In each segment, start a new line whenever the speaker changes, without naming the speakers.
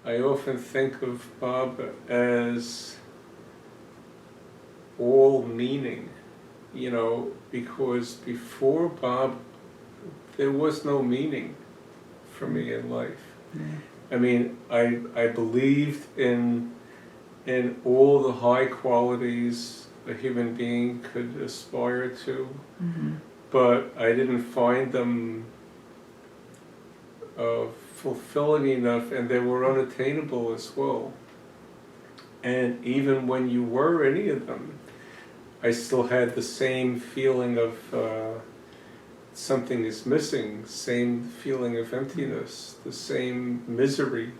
I often think of Bob as all meaning, because before Bob, there was no meaning for me in life. I mean, I believed in all the high qualities a human being could aspire to, but I didn't find them fulfilling enough, and they were unattainable as well. And even when you were any of them, I still had the same feeling of something is missing, same feeling of emptiness, the same misery,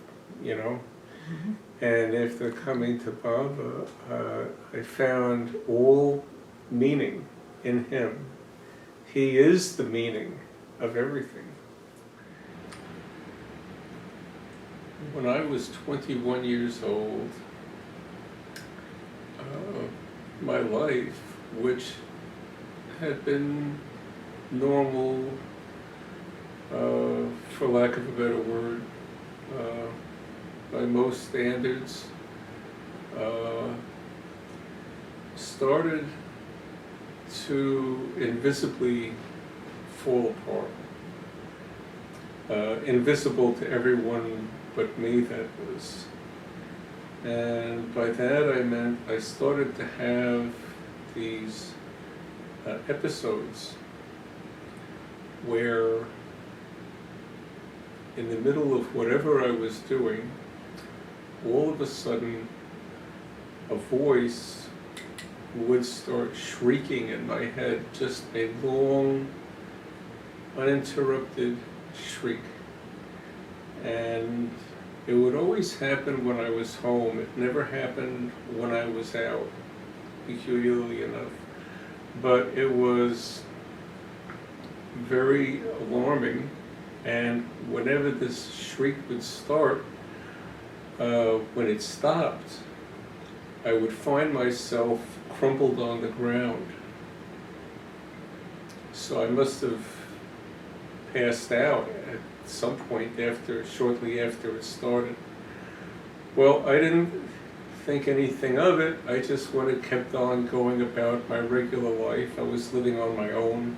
And after coming to Baba, I found all meaning in him. He is the meaning of everything. When I was 21 years old, my life, which had been normal, for lack of a better word, by most standards, started to invisibly fall apart. Invisible to everyone but me, that was. And by that I meant I started to have these episodes where in the middle of whatever I was doing, all of a sudden a voice would start shrieking in my head, just a long, uninterrupted shriek. And it would always happen when I was home. It never happened when I was out, peculiarly enough. But it was very alarming, and whenever this shriek would start, when it stopped, I would find myself crumpled on the ground. So I must have passed out at some point shortly after it started. Well, I didn't think anything of it. I just kept on going about my regular life. I was living on my own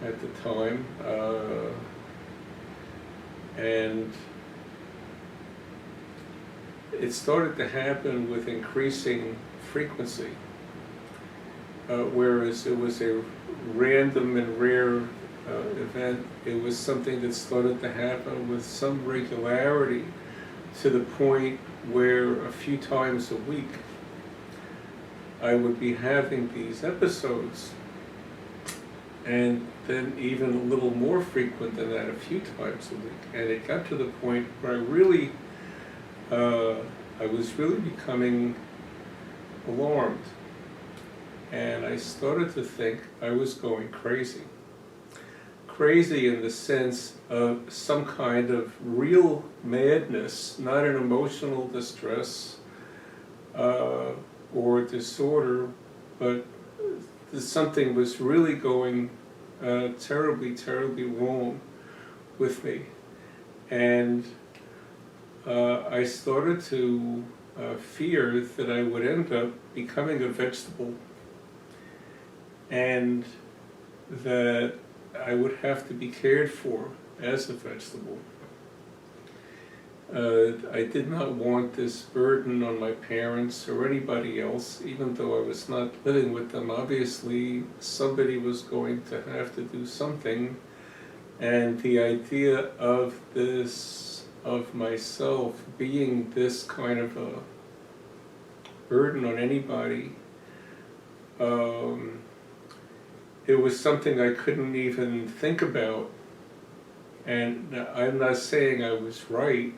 at the time, and it started to happen with increasing frequency, whereas it was a random and rare event. It was something that started to happen with some regularity, to the point where a few times a week I would be having these episodes, and then even a little more frequent than that, a few times a week. And it got to the point where I was really becoming alarmed, and I started to think I was going crazy. Crazy in the sense of some kind of real madness, not an emotional distress or disorder, but something was really going terribly, terribly wrong with me. And I started to fear that I would end up becoming a vegetable, and that I would have to be cared for as a vegetable. I did not want this burden on my parents or anybody else, even though I was not living with them. Obviously, somebody was going to have to do something, and the idea of myself being this kind of a burden on anybody, it was something I couldn't even think about. And I'm not saying I was right,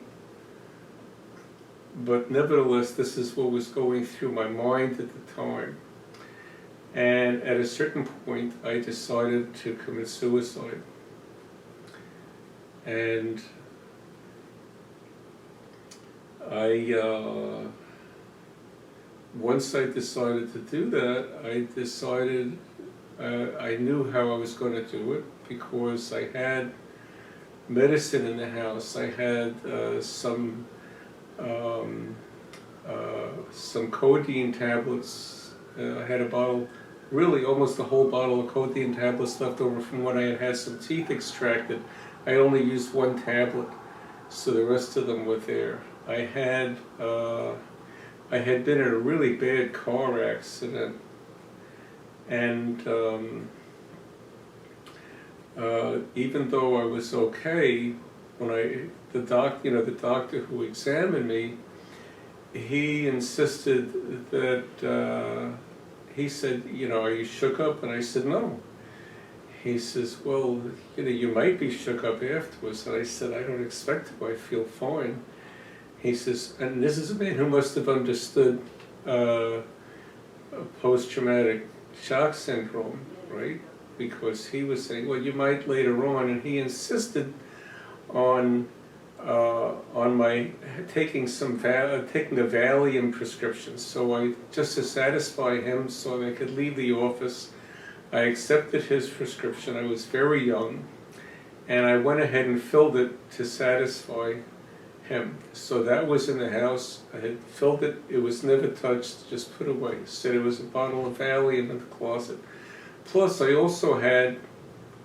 but nevertheless, this is what was going through my mind at the time. And at a certain point, I decided to commit suicide. And once I decided to do that, I knew how I was going to do it, because I had medicine in the house. I had some some codeine tablets. I had a bottle, really almost a whole bottle of codeine tablets left over from when I had had some teeth extracted. I only used one tablet, so the rest of them were there. I had been in a really bad car accident, and even though I was okay, when the doctor who examined me, he insisted that he said, are you shook up? And I said, no. He says, well, you might be shook up afterwards. And I said, I don't expect to. I feel fine. He says, and this is a man who must have understood post-traumatic shock syndrome, right? Because he was saying, well, you might later on, and he insisted on my taking a Valium prescription. So I, just to satisfy him, so I could leave the office, I accepted his prescription. I was very young, and I went ahead and filled it to satisfy him. So that was in the house. I had filled it. It was never touched, just put away. Said it was a bottle of Valium in the closet. Plus, I also had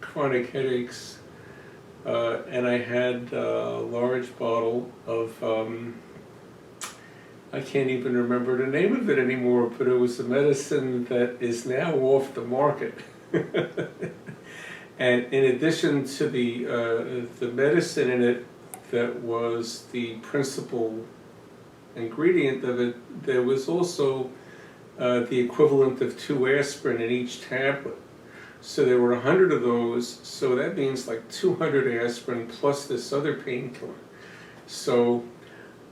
chronic headaches, and I had a large bottle of, I can't even remember the name of it anymore, but it was a medicine that is now off the market. And in addition to the medicine in it that was the principal ingredient of it, there was also the equivalent of 2 aspirin in each tablet. So there were 100 of those, so that means like 200 aspirin plus this other painkiller. So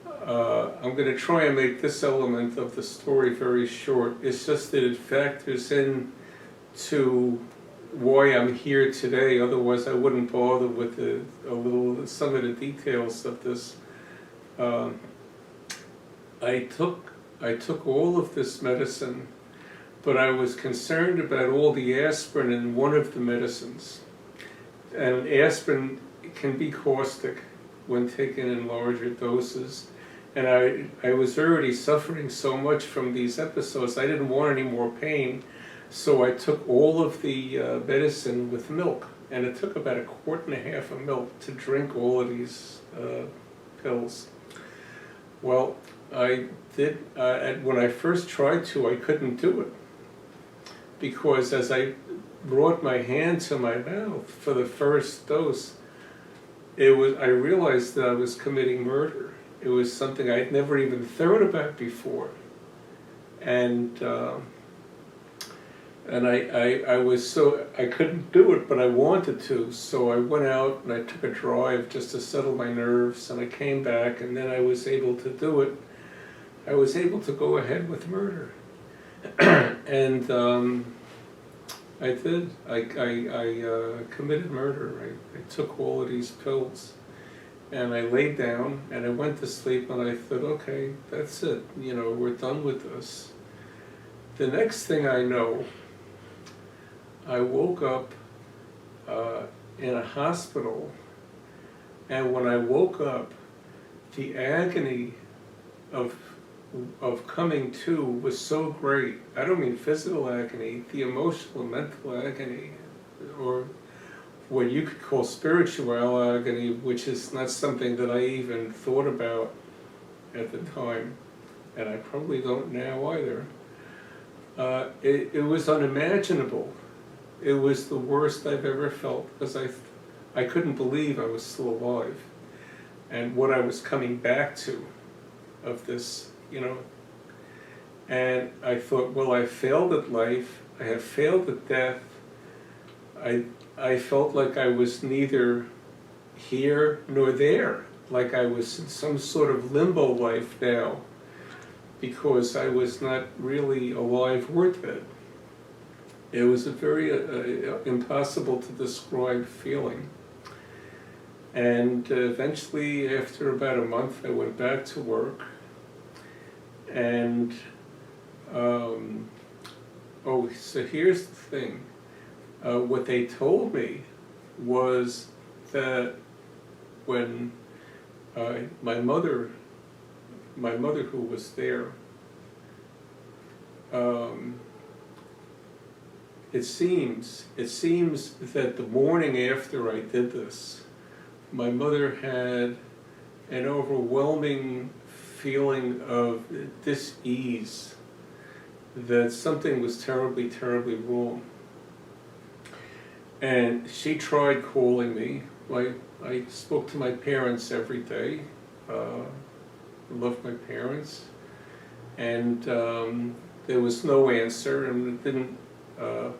I'm going to try and make this element of the story very short. It's just that it factors in to why I'm here today. Otherwise I wouldn't bother with some of the details of this. I took all of this medicine, but I was concerned about all the aspirin in one of the medicines. And aspirin can be caustic when taken in larger doses. And I was already suffering so much from these episodes, I didn't want any more pain. So I took all of the medicine with milk. And it took about 1.5 quarts of milk to drink all of these pills. Well, I did, when I first tried to, I couldn't do it. Because as I brought my hand to my mouth for the first dose, I realized that I was committing murder. It was something I'd never even thought about before. And I couldn't do it, but I wanted to. So I went out and I took a drive just to settle my nerves, and I came back, and then I was able to do it. I was able to go ahead with murder. And I did. I committed murder. I took all of these pills, and I laid down and I went to sleep, and I thought, okay, that's it. We're done with this. The next thing I know, I woke up in a hospital, and when I woke up, the agony of coming to was so great. I don't mean physical agony, the emotional and mental agony, or what you could call spiritual agony, which is not something that I even thought about at the time, and I probably don't now either. It was unimaginable. It was the worst I've ever felt, because I couldn't believe I was still alive, and what I was coming back to of this, And I thought, well, I failed at life, I have failed at death. I felt like I was neither here nor there, like I was in some sort of limbo life now, because I was not really alive or dead. It was a very impossible to describe feeling. And eventually, after about a month, I went back to work. And, so here's the thing. What they told me was that when my mother my mother, who was there, it seems that the morning after I did this, my mother had an overwhelming feeling of dis-ease, that something was terribly, terribly wrong. And she tried calling me. I spoke to my parents every day. I loved my parents. And there was no answer, and it didn't.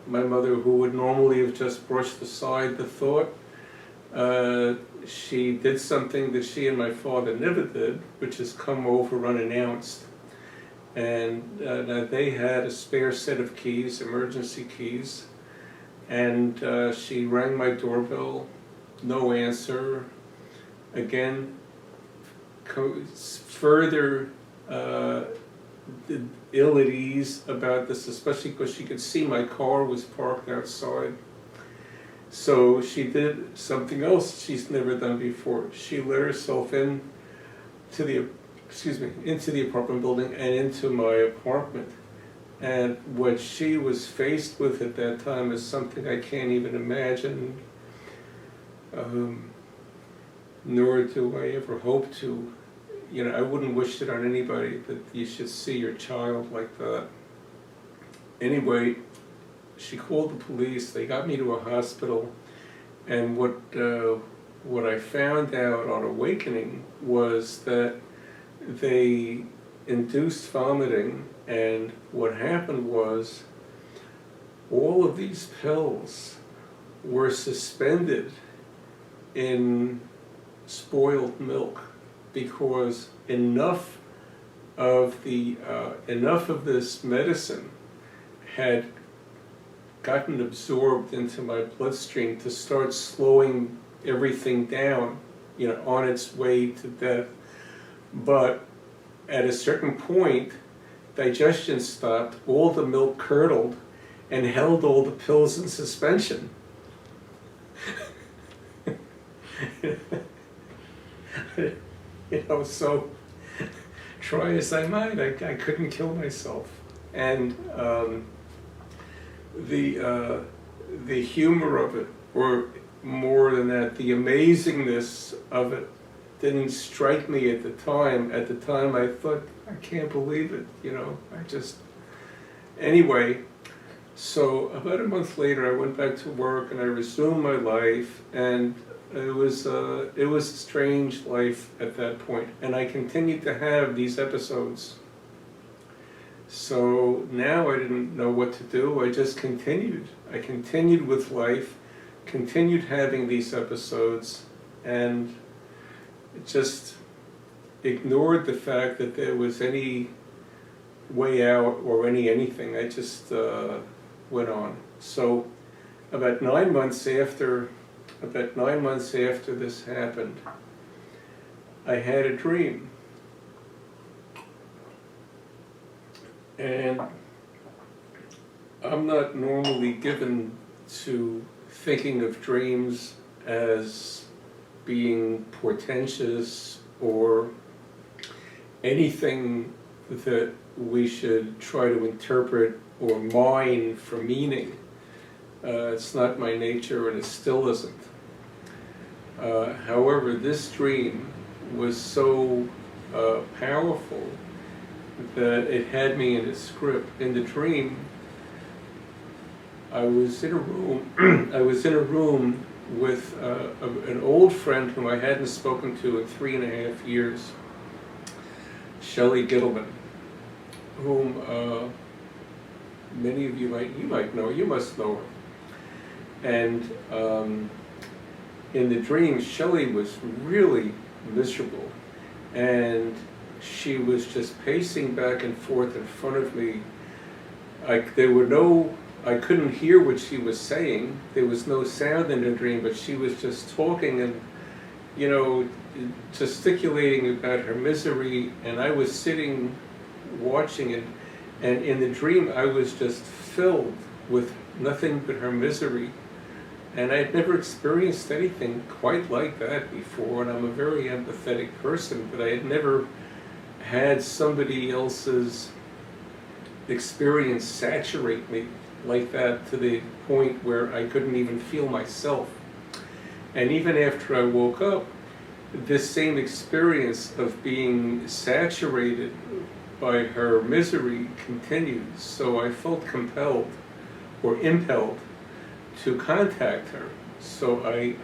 My mother, who would normally have just brushed aside the thought, she did something that she and my father never did, which is come over unannounced. And they had a spare set of keys, emergency keys, and she rang my doorbell, no answer. Again, further ill at ease about this, especially because she could see my car was parked outside. So she did something else she's never done before. She let herself into the apartment building and into my apartment. And what she was faced with at that time is something I can't even imagine, nor do I ever hope to. You know, I wouldn't wish it on anybody, that you should see your child like that. Anyway, she called the police. They got me to a hospital, and what I found out on awakening was that they induced vomiting, and what happened was all of these pills were suspended in spoiled milk, because enough of this medicine had gotten absorbed into my bloodstream to start slowing everything down, you know, on its way to death. But at a certain point, digestion stopped, all the milk curdled, and held all the pills in suspension. You know, so try as I might, I couldn't kill myself. And the humor of it, or more than that, the amazingness of it, didn't strike me at the time. At the time, I thought, I can't believe it, you know. Anyway, so about a month later, I went back to work and I resumed my life, and it was a strange life at that point, and I continued to have these episodes. So now I didn't know what to do. I just continued. I continued with life, continued having these episodes, and just ignored the fact that there was any way out or anything. I just went on. So about 9 months after this happened, I had a dream. And I'm not normally given to thinking of dreams as being portentous or anything that we should try to interpret or mine for meaning. It's not my nature, and it still isn't. However, this dream was so powerful that it had me in its grip. In the dream, I was in a room with an old friend whom I hadn't spoken to in 3.5 years, Shelley Gittleman, whom many of you might know. You must know her. And in the dream, Shelley was really miserable, and she was just pacing back and forth in front of me. I couldn't hear what she was saying. There was no sound in the dream, but she was just talking and, you know, gesticulating about her misery, and I was sitting watching it, and in the dream I was just filled with nothing but her misery. And I'd never experienced anything quite like that before, and I'm a very empathetic person, but I had never had somebody else's experience saturate me like that to the point where I couldn't even feel myself. And even after I woke up, this same experience of being saturated by her misery continued. So I felt compelled or impelled to contact her. So I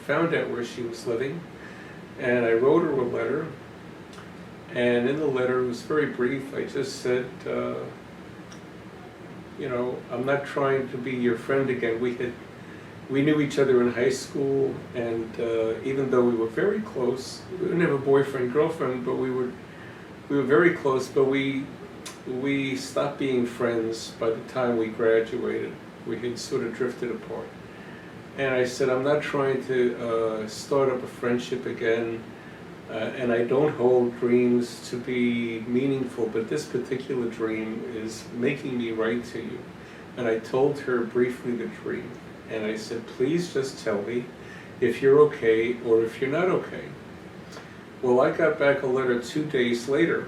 found out where she was living, and I wrote her a letter. And in the letter, it was very brief. I just said, you know, I'm not trying to be your friend again. We knew each other in high school, and even though we were very close, we didn't have a boyfriend, girlfriend, but we were very close, but we stopped being friends by the time we graduated. We had sort of drifted apart. And I said, I'm not trying to start up a friendship again, and I don't hold dreams to be meaningful, but this particular dream is making me write to you. And I told her briefly the dream. And I said, please just tell me if you're okay or if you're not okay. Well, I got back a letter 2 days later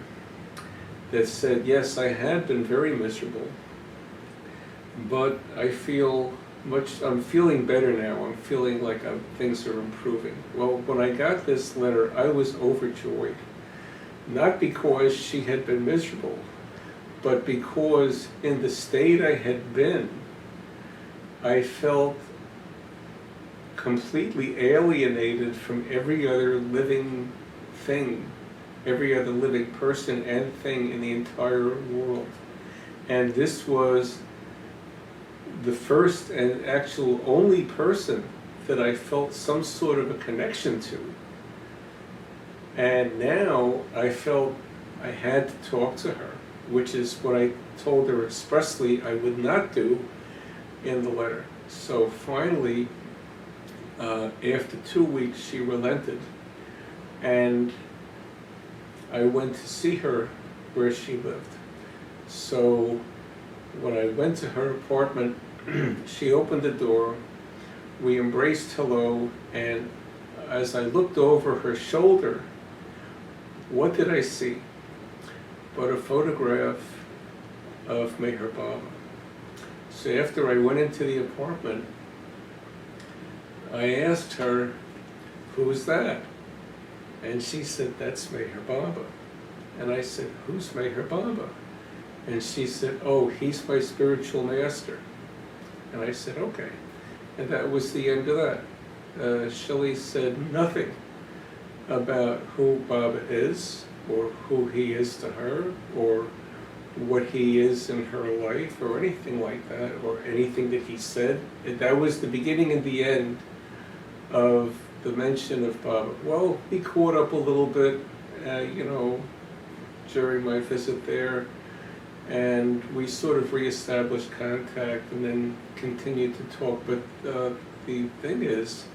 that said, yes, I had been very miserable, but I'm feeling better now. I'm feeling like things are improving. Well, when I got this letter, I was overjoyed. Not because she had been miserable, but because in the state I had been, I felt completely alienated from every other living thing, every other living person and thing in the entire world. And this was the first and actual only person that I felt some sort of a connection to. And now I felt I had to talk to her, which is what I told her expressly I would not do in the letter. So finally, after 2 weeks, she relented, and I went to see her where she lived. So when I went to her apartment, she opened the door, we embraced hello, and as I looked over her shoulder, what did I see but a photograph of Meher Baba. So after I went into the apartment, I asked her, who's that? And she said, that's Meher Baba. And I said, who's Meher Baba? And she said, oh, he's my spiritual master. And I said, okay. And that was the end of that. Shelley said nothing about who Baba is, or who he is to her, or what he is in her life, or anything like that, or anything that he said. And that was the beginning and the end of the mention of Baba. Well, we caught up a little bit, you know, during my visit there, and we sort of reestablished contact and then continued to talk. But the thing is,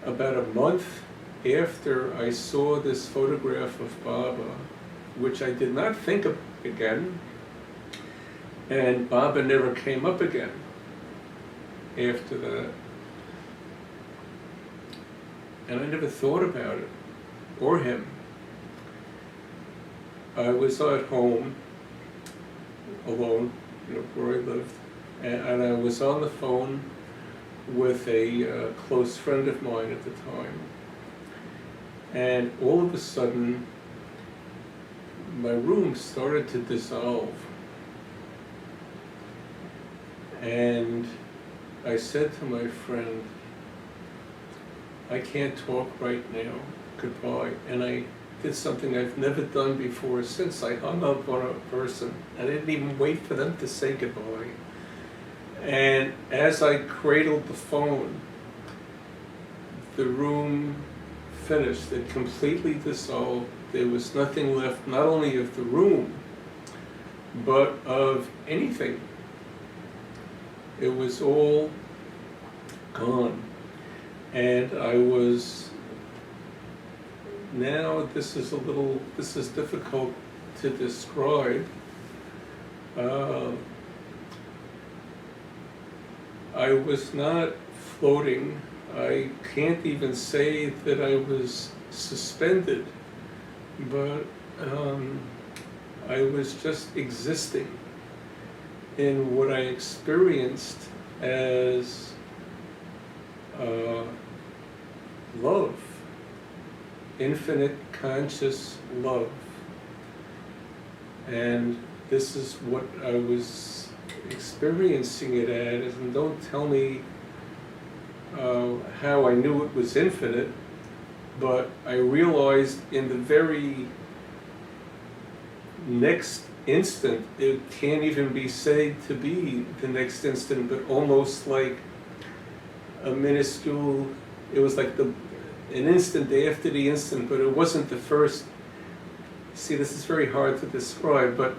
about a month after I saw this photograph of Baba, which I did not think of again, and Baba never came up again after that. And I never thought about it, or him. I was at home, alone, you know, where I lived, and I was on the phone with a close friend of mine at the time. And all of a sudden, my room started to dissolve. And I said to my friend, I can't talk right now, goodbye. And I did something I've never done before since. I hung up on a person. I didn't even wait for them to say goodbye. And as I cradled the phone, the room finished. It completely dissolved. There was nothing left, not only of the room, but of anything. It was all gone. And I was, now this is difficult to describe. I was not floating. I can't even say that I was suspended, but I was just existing in what I experienced as love, infinite conscious love. And this is what I was experiencing it as, and don't tell me how I knew it was infinite, but I realized in the very next instant, it can't even be said to be the next instant, but almost like a minuscule, it was like an instant after the instant, but it wasn't the first. See, this is very hard to describe, but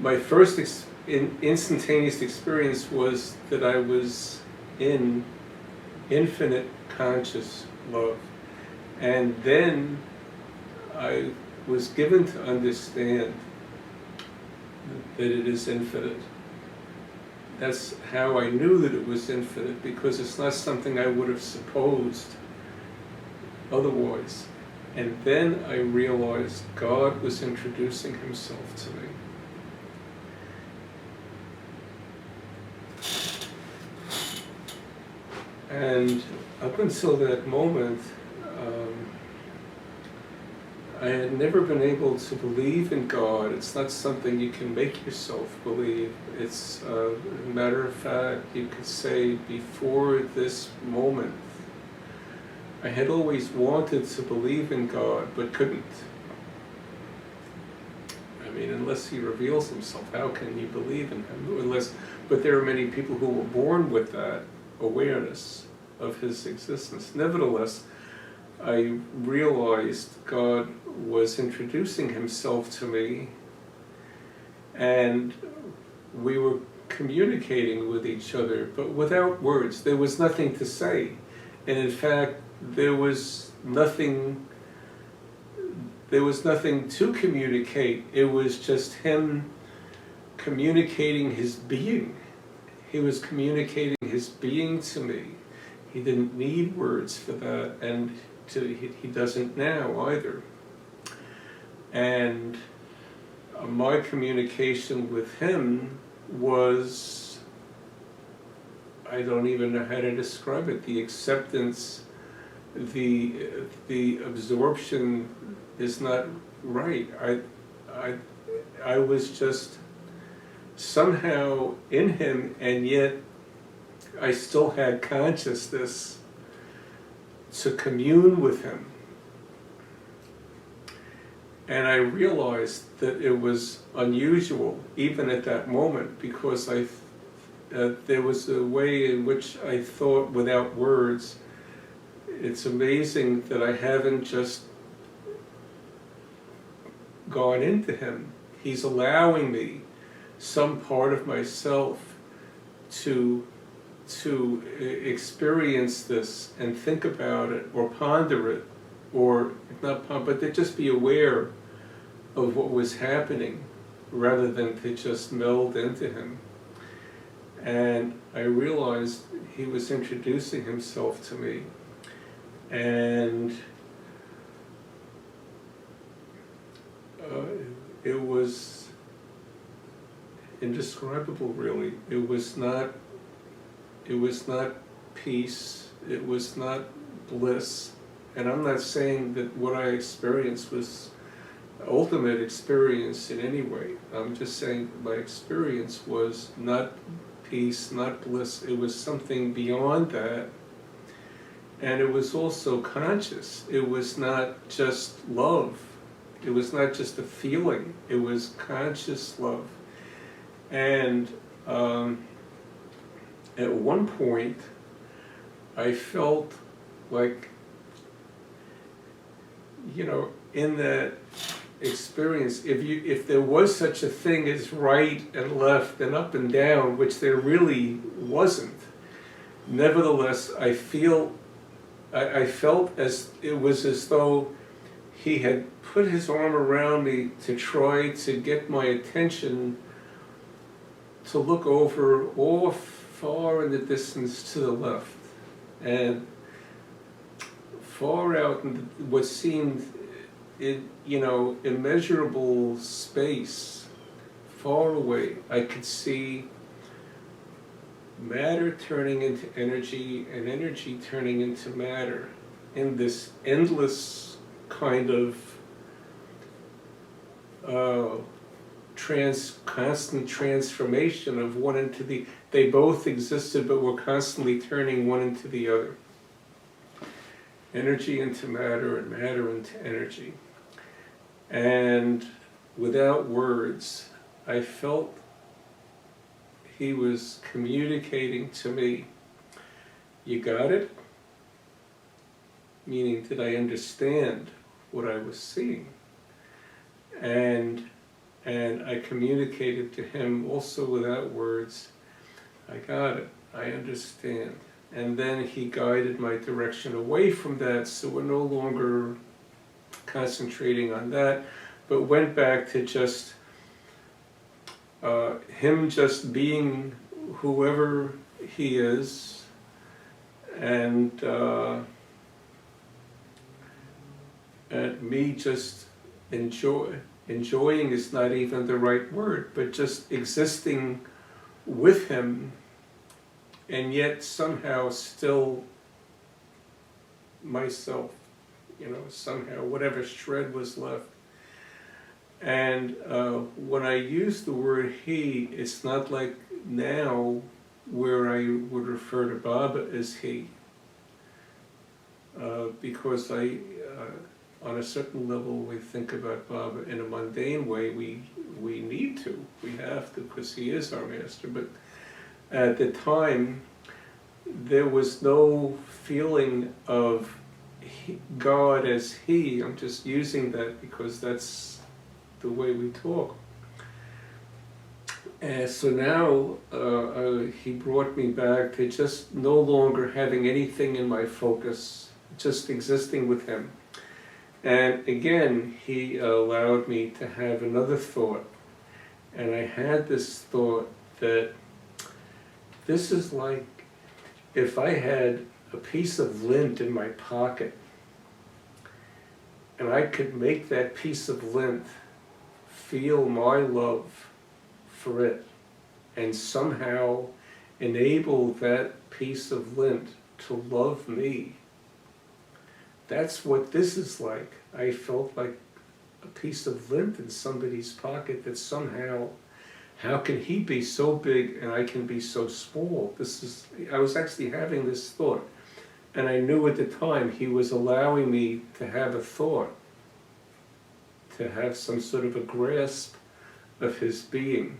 my first instantaneous experience was that I was in infinite conscious love. And then I was given to understand that it is infinite. That's how I knew that it was infinite, because it's not something I would have supposed otherwise. And then I realized God was introducing himself to me. And up until that moment, I had never been able to believe in God. It's not something you can make yourself believe. It's a matter of fact, you could say before this moment, I had always wanted to believe in God, but couldn't. I mean, unless he reveals himself, how can you believe in him? But there are many people who were born with that awareness of his existence. Nevertheless, I realized God was introducing himself to me, and we were communicating with each other, but without words. There was nothing to say. And in fact, there was nothing to communicate. It was just him communicating his being. He was communicating his being to me. He didn't need words for that, and he doesn't now either. And my communication with him was, I don't even know how to describe it, the acceptance, the absorption is not right. I was just somehow in him, and yet I still had consciousness to commune with him. And I realized that it was unusual, even at that moment, because there was a way in which I thought without words. It's amazing that I haven't just gone into him. He's allowing me, some part of myself, to experience this and think about it or ponder it, or not ponder, but to just be aware of what was happening rather than to just meld into him. And I realized he was introducing himself to me, and it was indescribable, really. It was not peace, it was not bliss. And I'm not saying that what I experienced was ultimate experience in any way. I'm just saying my experience was not peace, not bliss. It was something beyond that. And it was also conscious. It was not just love. It was not just a feeling. It was conscious love. And at one point, I felt like, in that experience, if there was such a thing as right and left and up and down, which there really wasn't, nevertheless, I felt as it was as though he had put his arm around me to try to get my attention to look over all far in the distance to the left, and far out in what seemed immeasurable space, far away, I could see matter turning into energy and energy turning into matter in this endless kind of constant transformation of one into the, they both existed but were constantly turning one into the other. Energy into matter and matter into energy. And without words, I felt he was communicating to me, you got it? Meaning, did I understand what I was seeing? And I communicated to him also without words, I got it, I understand. And then he guided my direction away from that, so we're no longer concentrating on that, but went back to just him just being whoever he is, and me just enjoying is not even the right word, but just existing with him, and yet somehow still myself, somehow whatever shred was left. And when I use the word he, it's not like now where I would refer to Baba as he, because on a certain level we think about Baba in a mundane way. We need to, we have to, because he is our master. But at the time, there was no feeling of God as he. I'm just using that because that's the way we talk. And so now he brought me back to just no longer having anything in my focus, just existing with him. And again, he allowed me to have another thought. And I had this thought that this is like if I had a piece of lint in my pocket, and I could make that piece of lint feel my love for it, and somehow enable that piece of lint to love me. That's what this is like. I felt like a piece of lint in somebody's pocket that somehow, how can he be so big and I can be so small? I was actually having this thought, and I knew at the time he was allowing me to have a thought, to have some sort of a grasp of his being.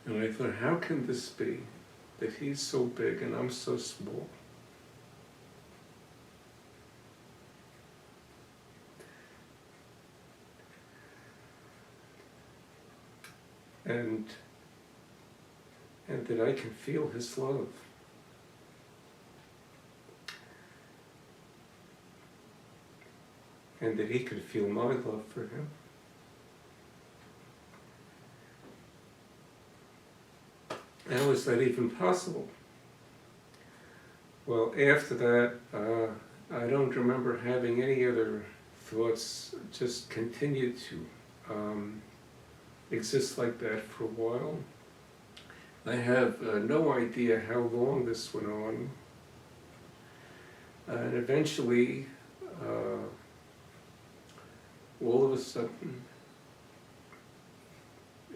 And I thought, how can this be, that he's so big and I'm so small? And that I can feel his love. And that he could feel my love for him. How is that even possible? Well, after that, I don't remember having any other thoughts, just continued to exist like that for a while. I have no idea how long this went on. And eventually, all of a sudden,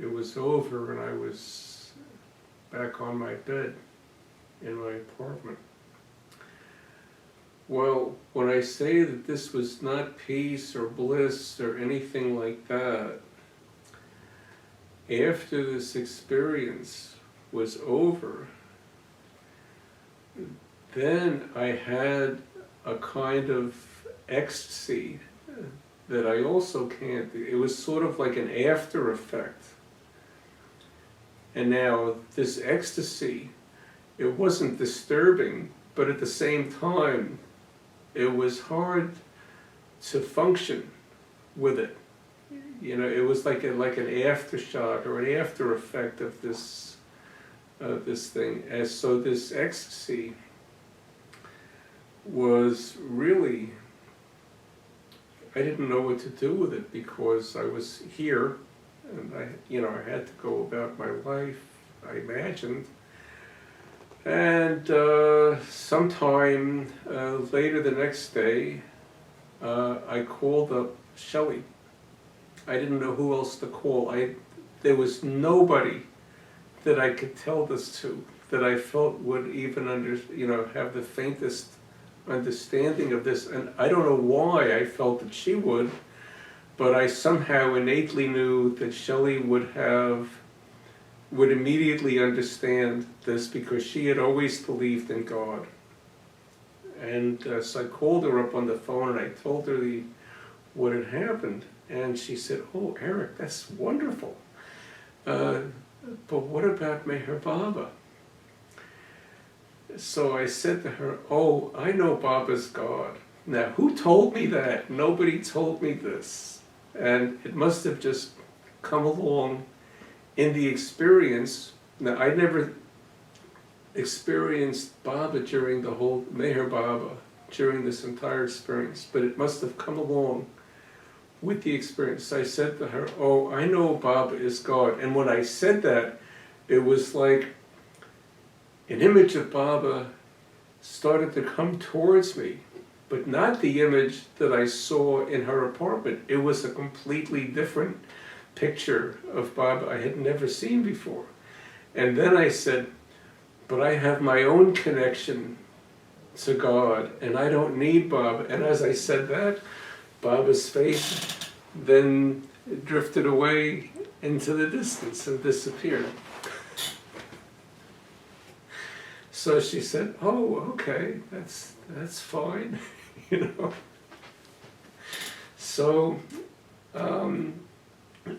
it was over and I was back on my bed in my apartment. Well, when I say that this was not peace or bliss or anything like that, after this experience was over, then I had a kind of ecstasy that I also can't, it was sort of like an after effect. And now this ecstasy, it wasn't disturbing, but at the same time, it was hard to function with it. It was like an aftershock or an after effect of this thing. And so this ecstasy was really I didn't know what to do with it because I was here, and I had to go about my life, I imagined. And sometime later the next day, I called up Showi. I didn't know who else to call. There was nobody that I could tell this to that I felt would even have the faintest understanding of this. And I don't know why I felt that she would, but I somehow innately knew that Shelley would immediately understand this because she had always believed in God. And so I called her up on the phone and I told her what had happened. And she said, "Oh, Eric, that's wonderful. But what about Meher Baba?" So I said to her, "Oh, I know Baba's God." Now, who told me that? Nobody told me this. And it must have just come along in the experience. Now, I never experienced Baba during the whole Meher Baba, during this entire experience, but it must have come along with the experience. I said to her, "Oh, I know Baba is God." And when I said that, it was like an image of Baba started to come towards me, but not the image that I saw in her apartment. It was a completely different picture of Baba I had never seen before. And then I said, "But I have my own connection to God, and I don't need Baba." And as I said that, Baba's face then drifted away into the distance and disappeared. So she said, "Oh, okay, that's fine," So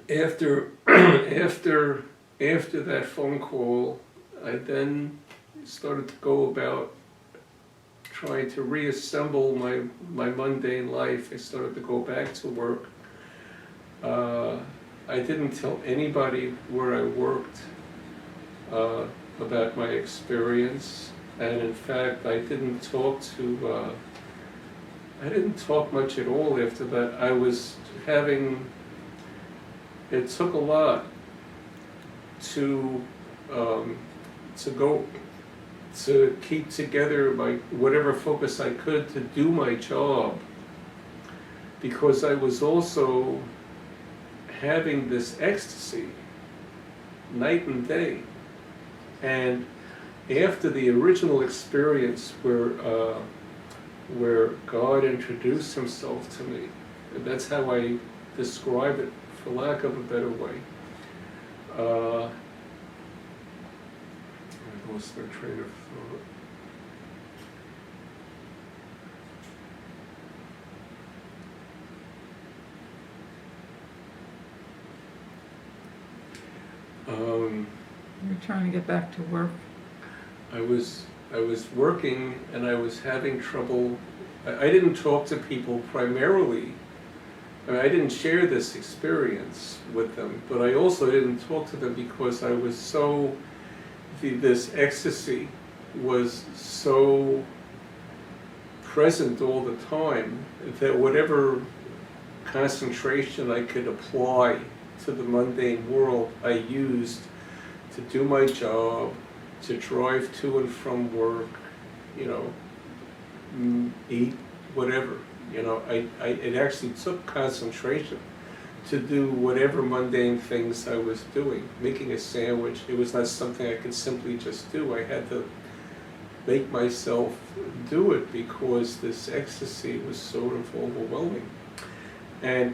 after that phone call, I then started to go about trying to reassemble my mundane life. I started to go back to work. I didn't tell anybody where I worked about my experience, and in fact, I didn't talk much at all after that. It took a lot to keep together whatever focus I could to do my job, because I was also having this ecstasy night and day. And after the original experience where God introduced himself to me, and that's how I describe it, for lack of a better way. I lost my train of thought.
You're trying to get back to work.
I was working and I was having trouble. I didn't talk to people primarily. I didn't share this experience with them, but I also didn't talk to them because I was this ecstasy was so present all the time that whatever concentration I could apply to the mundane world, I used to do my job, to drive to and from work, eat, whatever. It actually took concentration to do whatever mundane things I was doing. Making a sandwich, it was not something I could simply just do. I had to make myself do it because this ecstasy was sort of overwhelming. And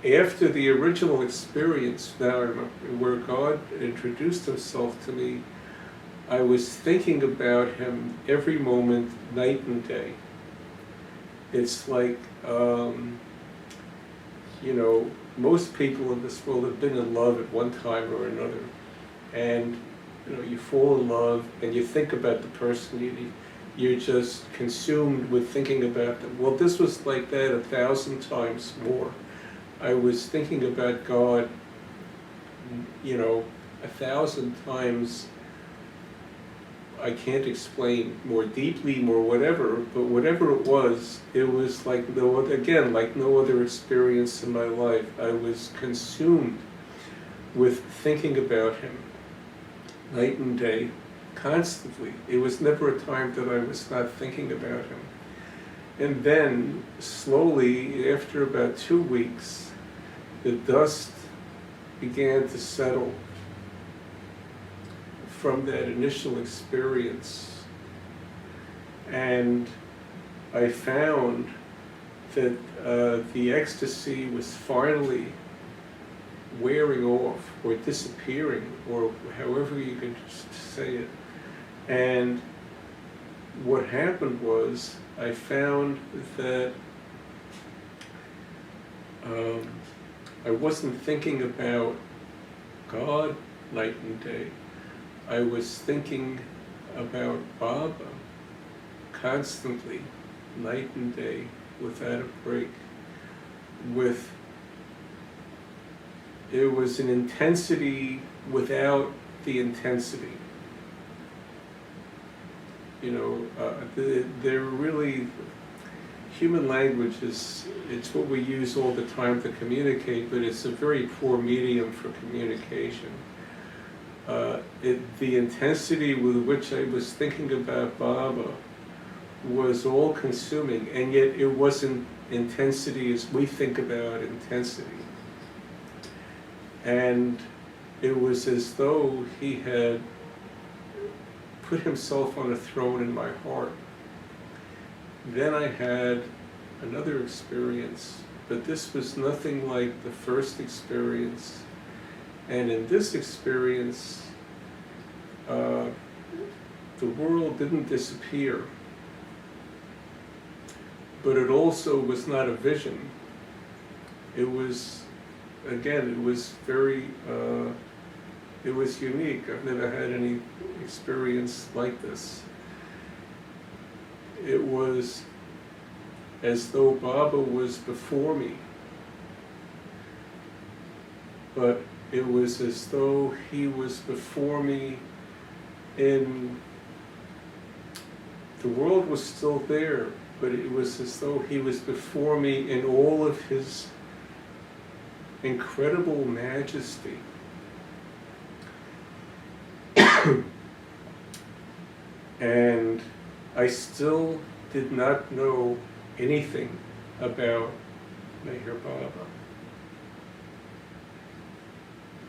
after the original experience, now I remember, where God introduced himself to me, I was thinking about him every moment, night and day. It's like, most people in this world have been in love at one time or another. And, you fall in love and you think about the person, you're just consumed with thinking about them. Well, this was like that 1,000 times more. I was thinking about God, 1,000 times. I can't explain more deeply, more whatever, but whatever it was like no other, again, like no other experience in my life. I was consumed with thinking about him night and day, constantly. It was never a time that I was not thinking about him. And then, slowly, after about 2 weeks, the dust began to settle from that initial experience. And I found that the ecstasy was finally wearing off or disappearing, or however you can say it. And what happened was I found that I wasn't thinking about God night and day. I was thinking about Baba constantly, night and day, without a break. It was an intensity without the intensity. You know, they're really, human language it's what we use all the time to communicate, but it's a very poor medium for communication. The intensity with which I was thinking about Baba was all consuming, and yet it wasn't intensity as we think about intensity. And it was as though he had put himself on a throne in my heart. Then I had another experience, but this was nothing like the first experience. And in this experience, the world didn't disappear, but it also was not a vision. It was, again, it was very, it was unique. I've never had any experience like this. It was as though Baba was before me, but it was as though he was before me in, the world was still there, but it was as though he was before me in all of his incredible majesty. And I still did not know anything about Meher Baba.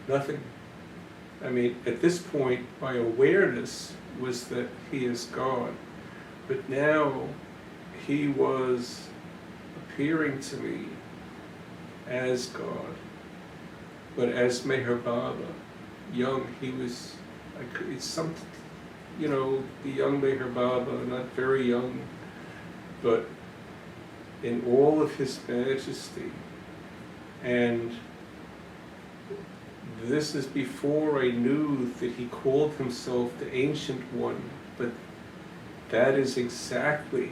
Nothing. I mean, at this point, my awareness was that he is God. But now, he was appearing to me as God. But as Meher Baba, young, he was, it's some, you know, the young Meher Baba, not very young, but in all of his majesty. And this is before I knew that he called himself the Ancient One, but that is exactly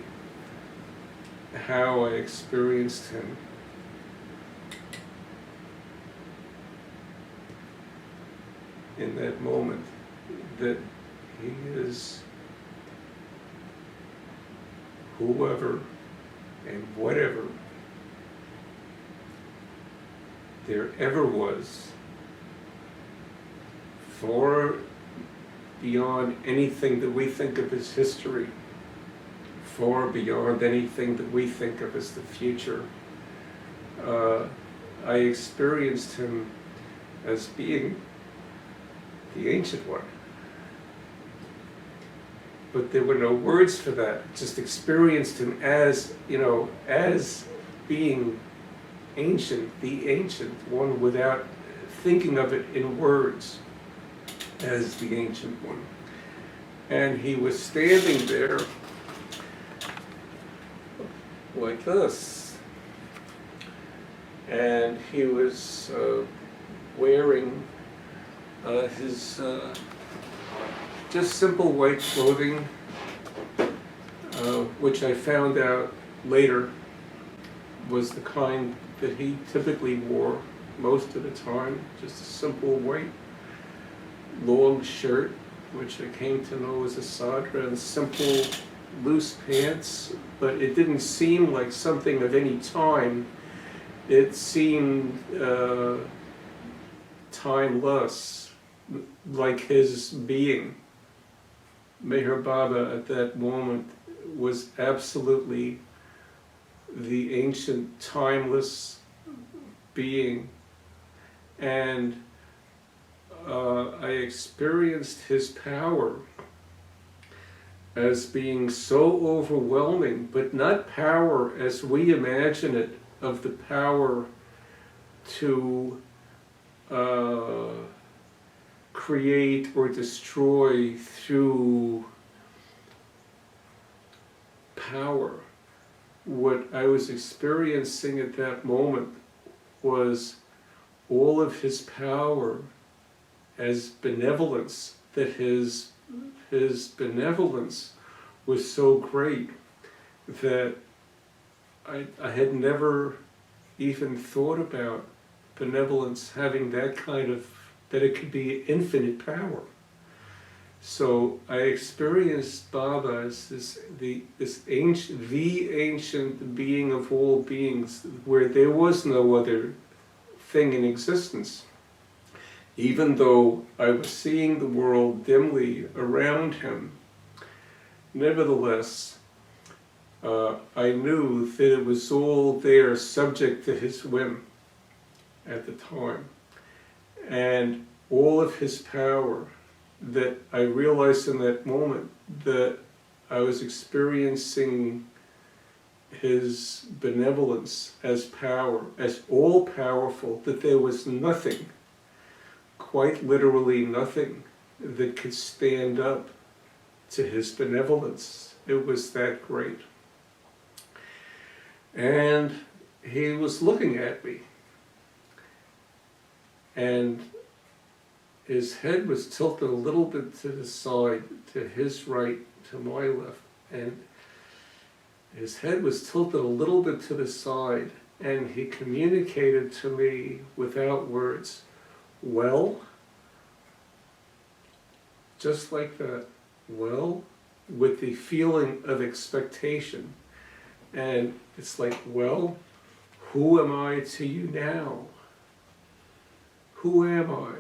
how I experienced him. In that moment, that he is whoever and whatever there ever was, far beyond anything that we think of as history, far beyond anything that we think of as the future. I experienced him as being the Ancient One. But there were no words for that. Just experienced him as, you know, as being ancient, the Ancient One, without thinking of it in words, as the Ancient One. And he was standing there like this. And he was wearing his just simple white clothing, which I found out later was the kind that he typically wore most of the time, just a simple white long shirt which I came to know as a sadhana, and simple, loose pants, but it didn't seem like something of any time. It seemed timeless, like his being. Meher Baba at that moment was absolutely the ancient, timeless being. And I experienced his power as being so overwhelming, but not power as we imagine it, of the power to create or destroy through power. What I was experiencing at that moment was all of his power as benevolence, that his benevolence was so great that I had never even thought about benevolence having that kind of, that it could be infinite power. So I experienced Baba as the ancient being of all beings, where there was no other thing in existence. Even though I was seeing the world dimly around him, nevertheless, I knew that it was all there subject to his whim at the time. And all of his power, that I realized in that moment that I was experiencing his benevolence as power, as all powerful, that there was nothing, quite literally nothing, that could stand up to his benevolence. It was that great. And he was looking at me, and his head was tilted a little bit to the side, to his right, to my left, and his head was tilted a little bit to the side, and he communicated to me without words, well, just like that, well, with the feeling of expectation. And it's like, well, who am I to you now? Who am I?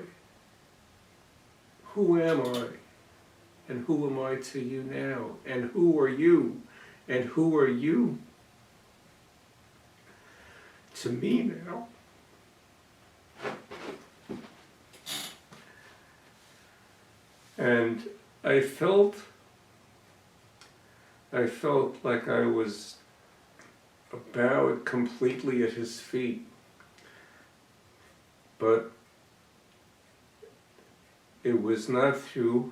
Who am I? And who am I to you now? And who are you? And who are you to me now? And I felt like I was bowed completely at his feet, but it was not through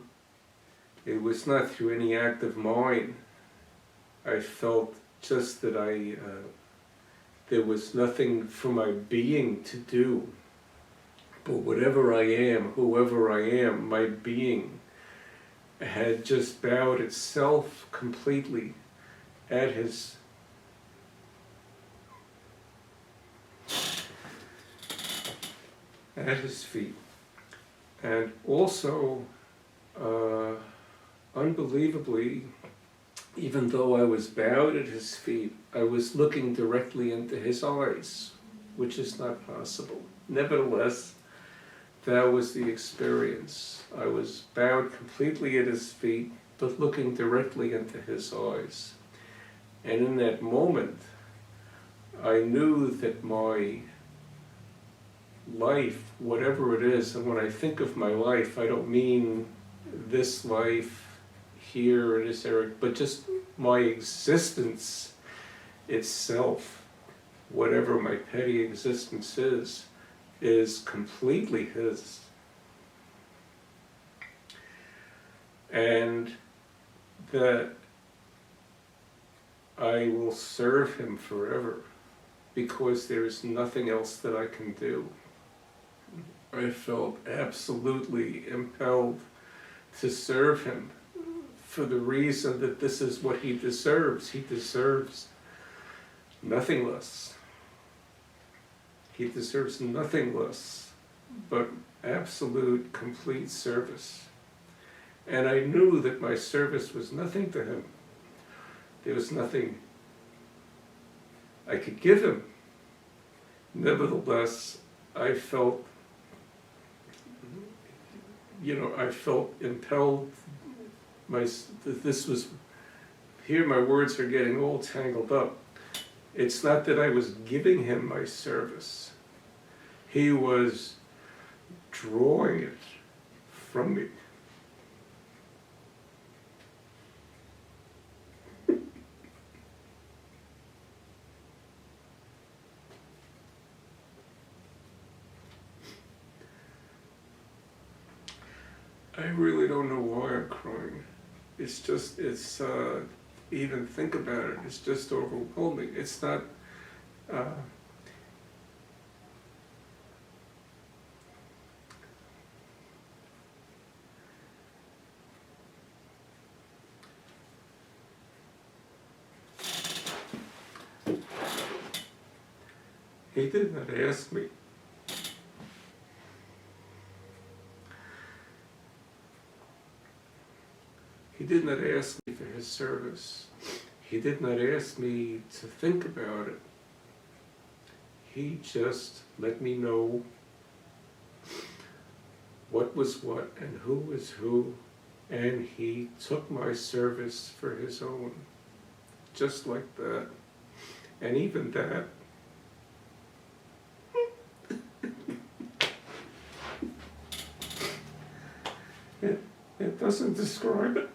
any act of mine. I felt just that there was nothing for my being to do. But whatever I am, whoever I am, my being had just bowed itself completely at his feet. And also, unbelievably, even though I was bowed at his feet, I was looking directly into his eyes, which is not possible. Nevertheless, that was the experience. I was bowed completely at his feet, but looking directly into his eyes. And in that moment, I knew that my life, whatever it is, and when I think of my life, I don't mean this life here in this area, but just my existence itself, whatever my petty existence is completely his. And that I will serve him forever, because there is nothing else that I can do. I felt absolutely impelled to serve him for the reason that this is what he deserves. He deserves nothing less. He deserves nothing less but absolute, complete service. And I knew that my service was nothing to him. There was nothing I could give him. Nevertheless, I felt, I felt impelled. This was, here my words are getting all tangled up. It's not that I was giving him my service. He was drawing it from me. I really don't know why I'm crying. Even think about it, it's just overwhelming. It's not, he did not ask me. He did not ask me for his service. He did not ask me to think about it. He just let me know what was what and who was who, and he took my service for his own, just like that. And even that, it doesn't describe it.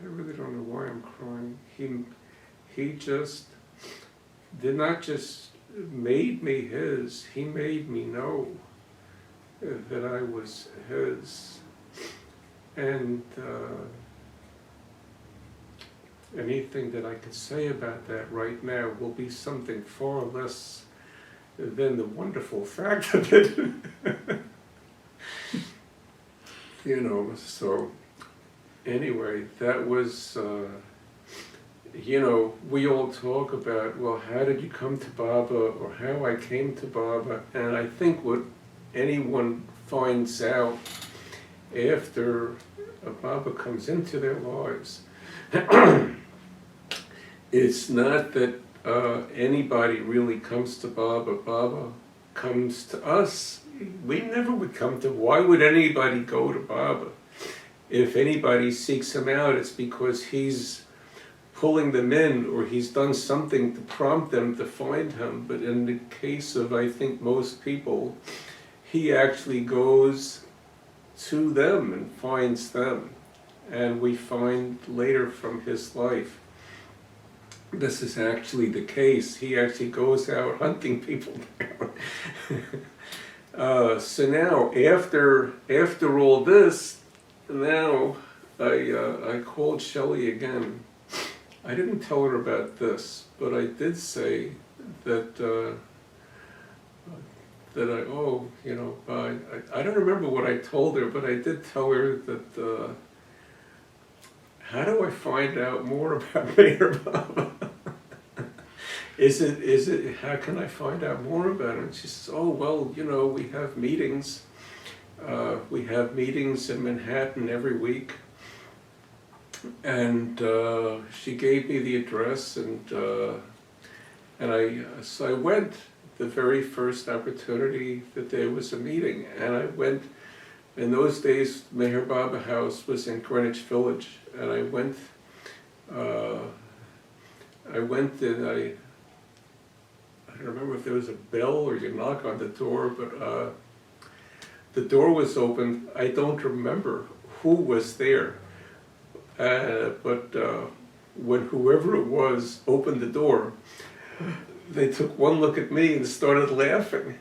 I really don't know why I'm crying. He just did not just made me his, he made me know that I was his. And anything that I can say about that right now will be something far less than the wonderful fact of it. So anyway, that was, we all talk about, well, how did you come to Baba, or how I came to Baba, and I think what anyone finds out after a Baba comes into their lives, it's not that anybody really comes to Baba. Baba comes to us. We never would come to, why would anybody go to Baba? If anybody seeks him out, it's because he's pulling them in, or he's done something to prompt them to find him. But in the case of, I think, most people, he actually goes to them and finds them. And we find later from his life, this is actually the case. He actually goes out hunting people down. So now, after all this, now I called Shelley again. I didn't tell her about this, but I did say that I don't remember what I told her, but I did tell her that how do I find out more about Mayor Baba? How can I find out more about it? And she says, oh, well, we have meetings. We have meetings in Manhattan every week. And she gave me the address, and so I went the very first opportunity that there was a meeting. And I went, in those days, Meher Baba House was in Greenwich Village. And I went and I don't remember if there was a bell or you knock on the door, but the door was open. I don't remember who was there, but when whoever it was opened the door, they took one look at me and started laughing,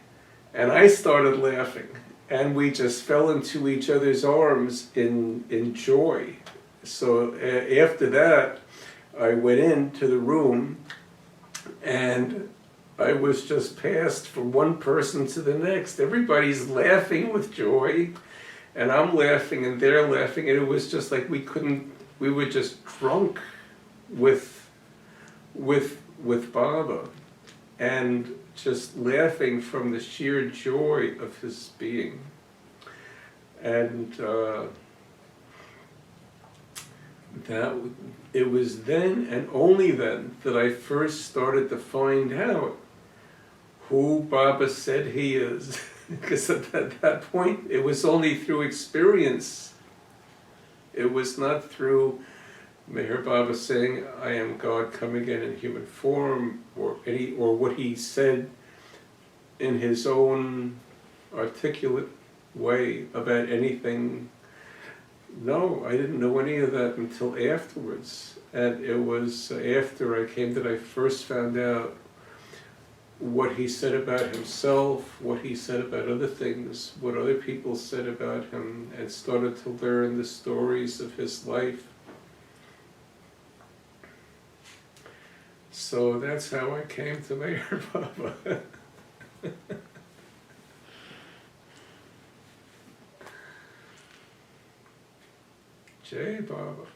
and I started laughing, and we just fell into each other's arms in joy. So after that, I went into the room, and I was just passed from one person to the next. Everybody's laughing with joy, and I'm laughing, and they're laughing, and it was just like we were just drunk with with Baba and just laughing from the sheer joy of his being. And it was then and only then that I first started to find out who Baba said he is. Because at that point, it was only through experience. It was not through Meher Baba saying, I am God come again in human form, or what he said in his own articulate way about anything. No, I didn't know any of that until afterwards. And it was after I came that I first found out what he said about himself, what he said about other things, what other people said about him, and started to learn the stories of his life. So that's how I came to Meher Baba. Jai Baba.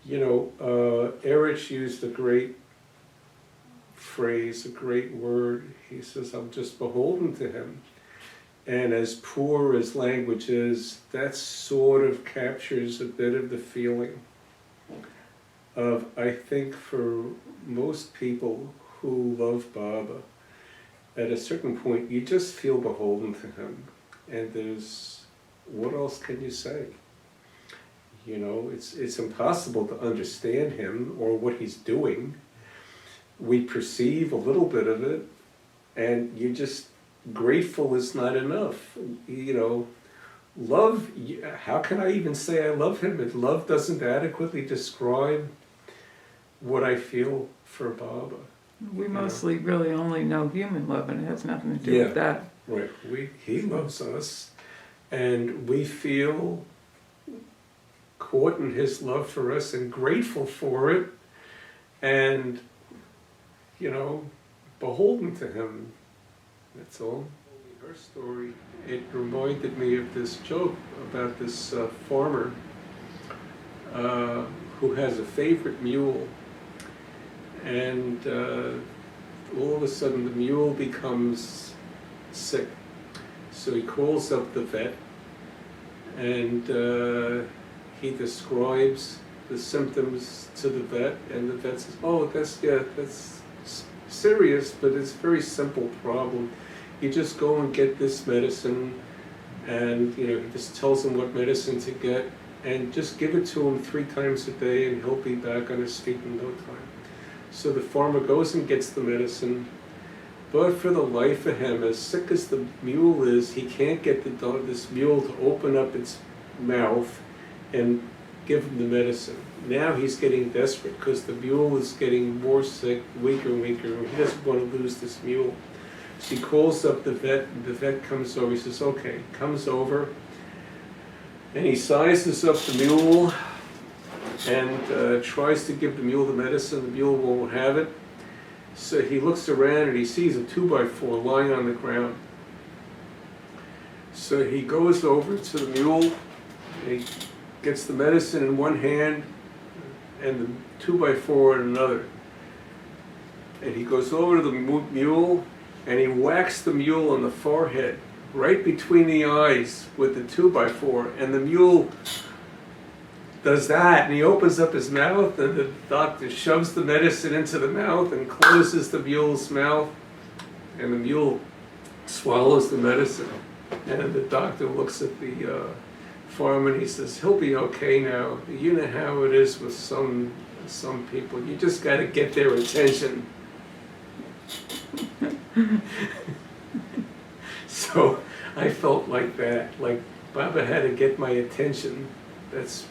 You know, Erich used a great phrase, a great word. He says, I'm just beholden to him. And as poor as language is, that sort of captures a bit of the feeling of, I think, for most people who love Baba, at a certain point, you just feel beholden to him. And there's, what else can you say? You know, it's impossible to understand him or what he's doing. We perceive a little bit of it, and you just, grateful is not enough. You know, love, how can I even say I love him if love doesn't adequately describe what I feel for Baba?
We mostly really only know human love, and it has nothing to do with that.
Right, he loves us, and we feel caught in his love for us and grateful for it, and, you know, beholden to him. That's all. Her story, it reminded me of this joke about this farmer who has a favorite mule, and all of a sudden the mule becomes sick. So he calls up the vet, and he describes the symptoms to the vet, and the vet says, oh, that's serious, but it's a very simple problem. You just go and get this medicine, and you know, he just tells him what medicine to get, and just give it to him 3 times a day, and he'll be back on his feet in no time. So the farmer goes and gets the medicine, but for the life of him, as sick as the mule is, he can't get this mule to open up its mouth and give him the medicine. Now he's getting desperate because the mule is getting more sick, weaker and weaker, and he doesn't want to lose this mule. So he calls up the vet, and the vet comes over. He says, okay, comes over, and he sizes up the mule and tries to give the mule the medicine. The mule won't have it. So he looks around and he sees a 2x4 lying on the ground. So he goes over to the mule, and he gets the medicine in one hand and the 2x4 in another. And he goes over to the mule and he whacks the mule on the forehead, right between the eyes with the 2x4. And the mule does that, and he opens up his mouth, and the doctor shoves the medicine into the mouth and closes the mule's mouth, and the mule swallows the medicine. And the doctor looks at the farmer and he says, he'll be okay now. You know how it is with some people. You just got to get their attention. So I felt like that, like Baba had to get my attention. That's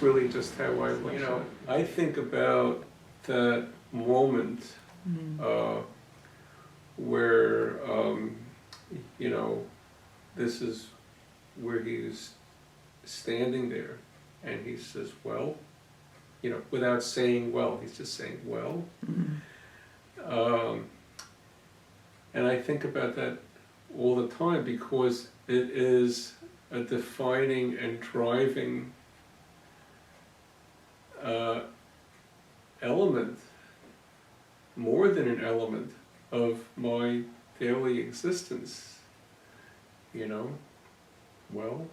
really just how I, you know, I think about that moment where, you know, this is where he's standing there, and he says, well, you know, without saying well, he's just saying, well. And I think about that all the time because it is a defining and driving element, more than an element of my daily existence, you know, well,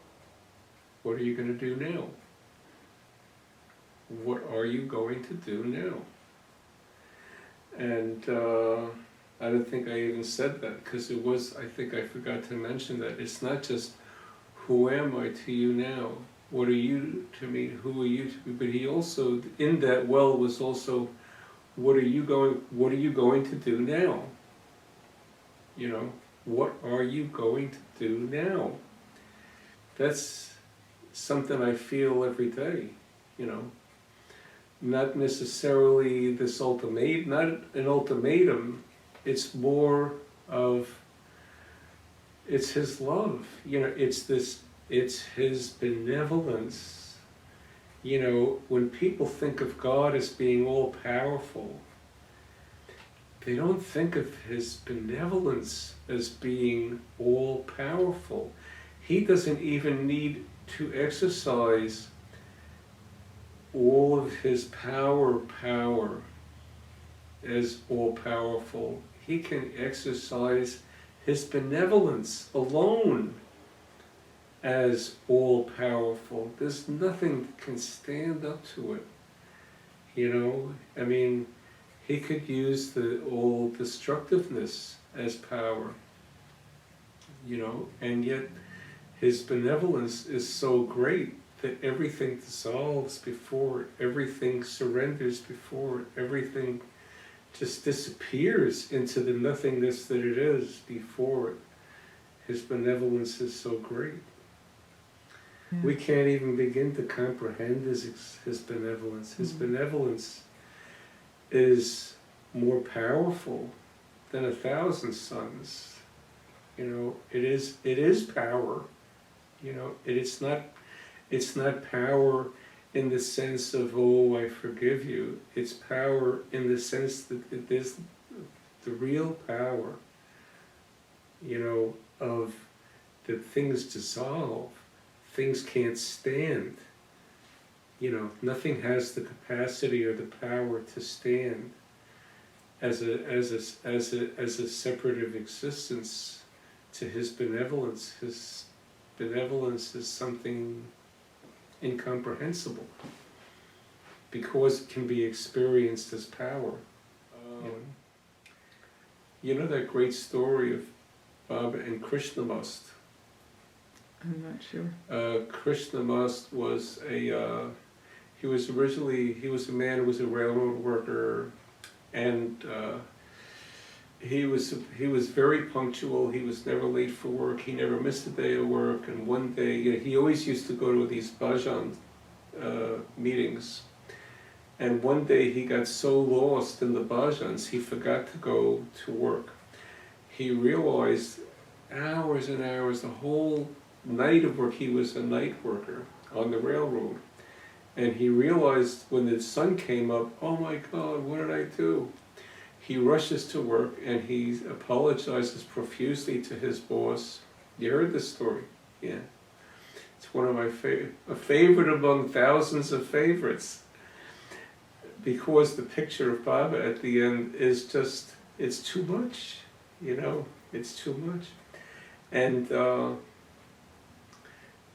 what are you going to do now? What are you going to do now? And I don't think I even said that, because it was, I think I forgot to mention that it's not just who am I to you now, what are you to me, who are you to me, but he also, in that well was also, what are you going to do now? You know, what are you going to do now? That's something I feel every day, you know. Not necessarily this ultimatum, not an ultimatum, it's more of, it's his love, you know, it's his benevolence. You know, when people think of God as being all powerful, they don't think of his benevolence as being all powerful. He doesn't even need to exercise all of his power as all powerful. He can exercise his benevolence alone as all powerful. There's nothing that can stand up to it. You know, I mean, he could use the all destructiveness as power, you know, and yet his benevolence is so great that everything dissolves before it, everything surrenders before it, everything just disappears into the nothingness that it is before it. His benevolence is so great.
Yeah.
We can't even begin to comprehend his benevolence. His benevolence is more powerful than 1,000 suns. You know, it is power. You know, it's not power in the sense of, oh, I forgive you. It's power in the sense that it is the real power, you know, of that things dissolve, things can't stand. You know, nothing has the capacity or the power to stand as a separative existence to his benevolence. His benevolence is something incomprehensible because it can be experienced as power. You know that great story of Baba and Krishnamast?
I'm not sure.
Krishnamast was he was a man who was a railroad worker, and he was very punctual. He was never late for work. He never missed a day of work. And one day, you know, he always used to go to these bhajan meetings. And one day he got so lost in the bhajans, he forgot to go to work. He realized hours and hours, the whole night of work, he was a night worker on the railroad. And he realized when the sun came up, oh my God, what did I do? He rushes to work and he apologizes profusely to his boss. You heard this story? Yeah. It's one of my a favorite among thousands of favorites. Because the picture of Baba at the end is just, it's too much, you know, it's too much. And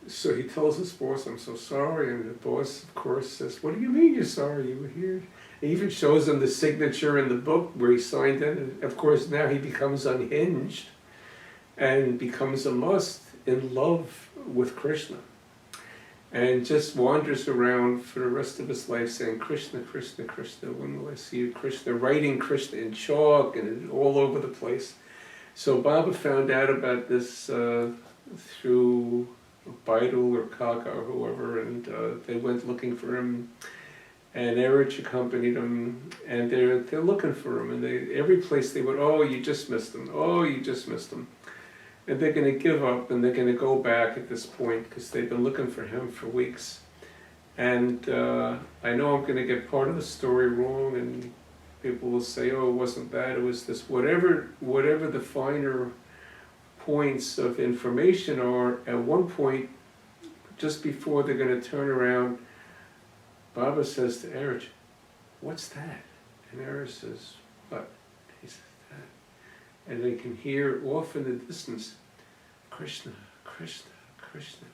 so he tells his boss, I'm so sorry, and the boss, of course, says, what do you mean you're sorry, you were here? He even shows him the signature in the book where he signed it, and of course now he becomes unhinged and becomes a must in love with Krishna. And just wanders around for the rest of his life saying, Krishna, Krishna, Krishna, when will I see you, Krishna, writing Krishna in chalk and all over the place. So Baba found out about this through Beidel or Kaka or whoever, and they went looking for him, and Erich accompanied him, and they're looking for him, and every place they went, oh, you just missed him, oh, you just missed him. And they're going to give up, and they're going to go back at this point, because they've been looking for him for weeks. And I know I'm going to get part of the story wrong, and people will say, oh, it wasn't that, it was this, whatever the finer points of information are. At one point, just before they're going to turn around, Baba says to Erich, "What's that?" And Erich says, "What?" He says, "That." And they can hear off in the distance, "Krishna, Krishna, Krishna."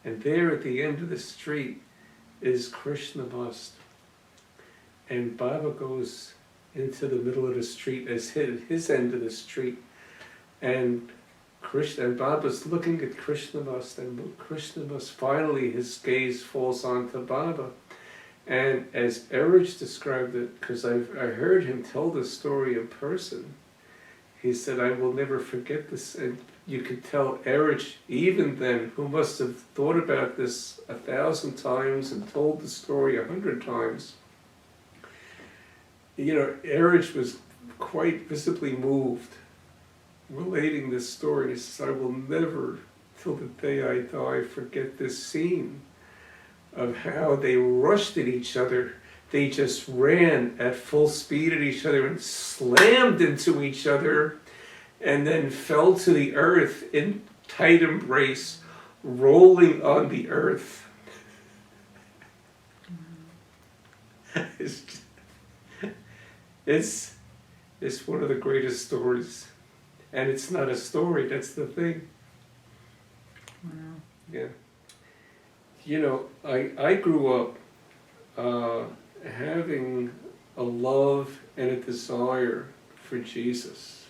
And there at the end of the street is Krishna bust. And Baba goes into the middle of the street as his end of the street. And Baba's looking at Krishna bust, and Krishna bust, finally his gaze falls onto Baba. And as Erich described it, because I heard him tell this story in person, he said, "I will never forget this." And you could tell Erich, even then, who must have thought about this 1,000 times and told the story 100 times, Erich was quite visibly moved relating this story. He says, "I will never, till the day I die, forget this scene of how they rushed at each other. They just ran at full speed at each other and slammed into each other and then fell to the earth in tight embrace, rolling on the earth." It's one of the greatest stories. And it's not a story, that's the thing.
Wow.
Yeah. I grew up having a love and a desire for Jesus.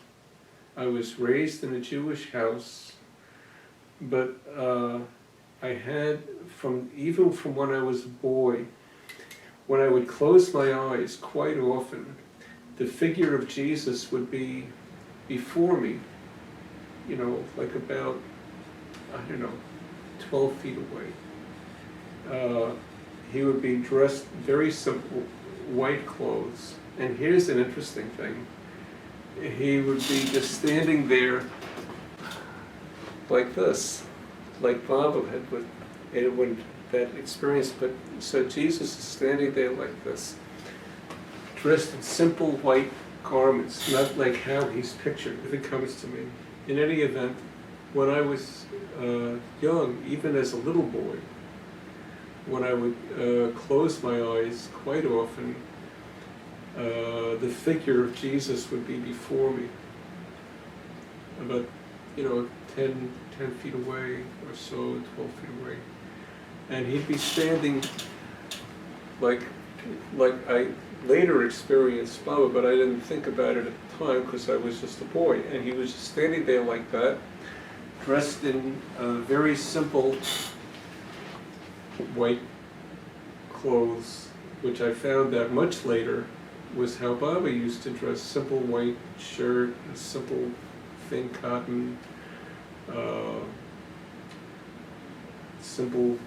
I was raised in a Jewish house, but I had, even from when I was a boy, when I would close my eyes quite often, the figure of Jesus would be before me, like about, 12 feet away. He would be dressed very simple, white clothes. And here's an interesting thing. He would be just standing there like this, like Baba had when that experience. But so Jesus is standing there like this, dressed in simple white garments, not like how he's pictured, if it comes to me. In any event, when I was young, even as a little boy, when I would close my eyes quite often, the figure of Jesus would be before me, about 10 feet away or so, 12 feet away. And he'd be standing like I later experienced Baba, but I didn't think about it at the time because I was just a boy. And he was just standing there like that, dressed in very simple white clothes, which I found out much later was how Baba used to dress: simple white shirt, a simple thin cotton, simple,